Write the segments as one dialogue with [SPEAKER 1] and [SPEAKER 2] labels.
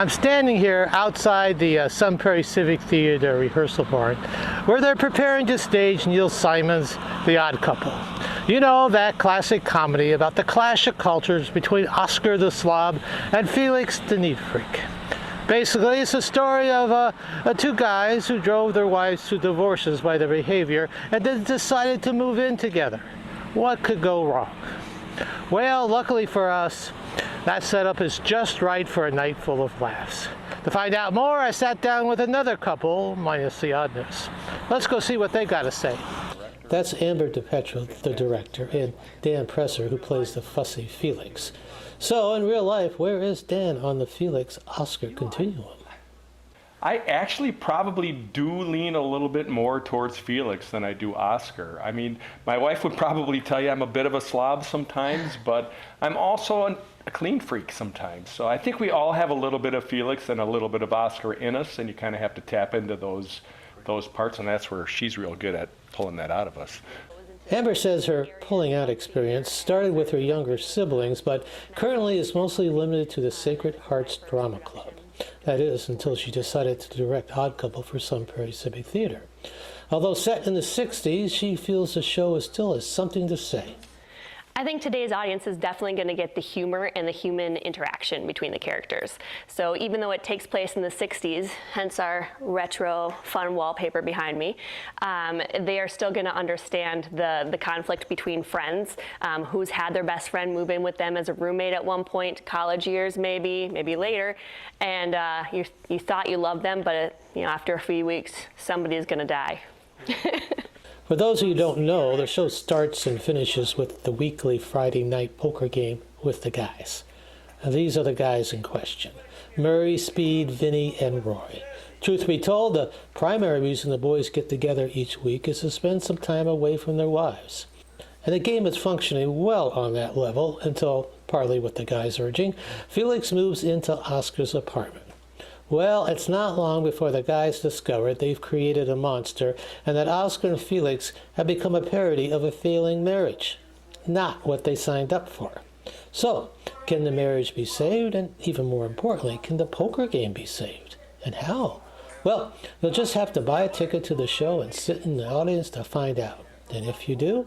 [SPEAKER 1] I'm standing here outside the Sun Prairie Civic Theater rehearsal barn where they're preparing to stage Neil Simon's The Odd Couple. You know, that classic comedy about the clash of cultures between Oscar the Slob and Felix the Neat Freak. Basically, it's a story of two guys who drove their wives to divorces by their behavior and then decided to move in together. What could go wrong? Well, luckily for us, that setup is just right for a night full of laughs. To find out more, I sat down with another couple, minus the oddness. Let's go see what they got to say. That's Amber DiPetro, the director, and Dan Presser, who plays the fussy Felix. So, in real life, where is Dan on the Felix-Oscar continuum?
[SPEAKER 2] I actually probably do lean a little bit more towards Felix than I do Oscar. I mean, my wife would probably tell you I'm a bit of a slob sometimes, but I'm also a clean freak sometimes. So I think we all have a little bit of Felix and a little bit of Oscar in us, and you kind of have to tap into those parts, and that's where she's real good at pulling that out of us.
[SPEAKER 1] Amber says her pulling out experience started with her younger siblings, but currently is mostly limited to the Sacred Hearts Drama Club. That is, until she decided to direct Odd Couple for Sun Prairie Civic Theater. Although set in the 60s, she feels the show still has something to say.
[SPEAKER 3] I think today's audience is definitely going to get the humor and the human interaction between the characters. So even though it takes place in the 60s, hence our retro fun wallpaper behind me, they are still going to understand the conflict between friends, who's had their best friend move in with them as a roommate at one point, college years maybe later, and you thought you loved them, but after a few weeks, somebody's going to die.
[SPEAKER 1] For those of you who don't know, the show starts and finishes with the weekly Friday night poker game with the guys. And these are the guys in question: Murray, Speed, Vinny, and Roy. Truth be told, the primary reason the boys get together each week is to spend some time away from their wives. And the game is functioning well on that level until, partly with the guys urging, Felix moves into Oscar's apartment. Well, it's not long before the guys discover they've created a monster and that Oscar and Felix have become a parody of a failing marriage. Not what they signed up for. So, can the marriage be saved? And even more importantly, can the poker game be saved? And how? Well, you'll just have to buy a ticket to the show and sit in the audience to find out. And if you do...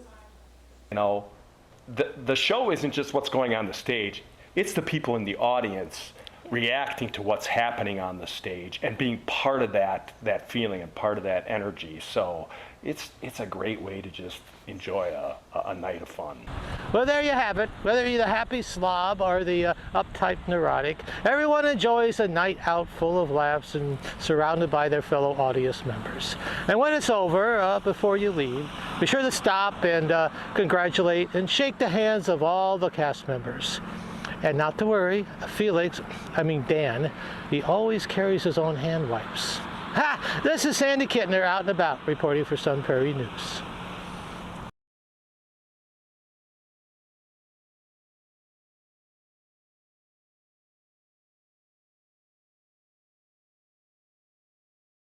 [SPEAKER 2] The show isn't just what's going on the stage. It's the people in the audience reacting to what's happening on the stage and being part of that feeling and part of that energy. So it's a great way to just enjoy a night of fun.
[SPEAKER 1] Well, there you have it. Whether you're the happy slob or the uptight neurotic, everyone enjoys a night out full of laughs and surrounded by their fellow audience members. And when it's over, before you leave, be sure to stop and congratulate and shake the hands of all the cast members. And not to worry, Dan, he always carries his own hand wipes. Ha! This is Sandy Kintner out and about, reporting for Sun Prairie News.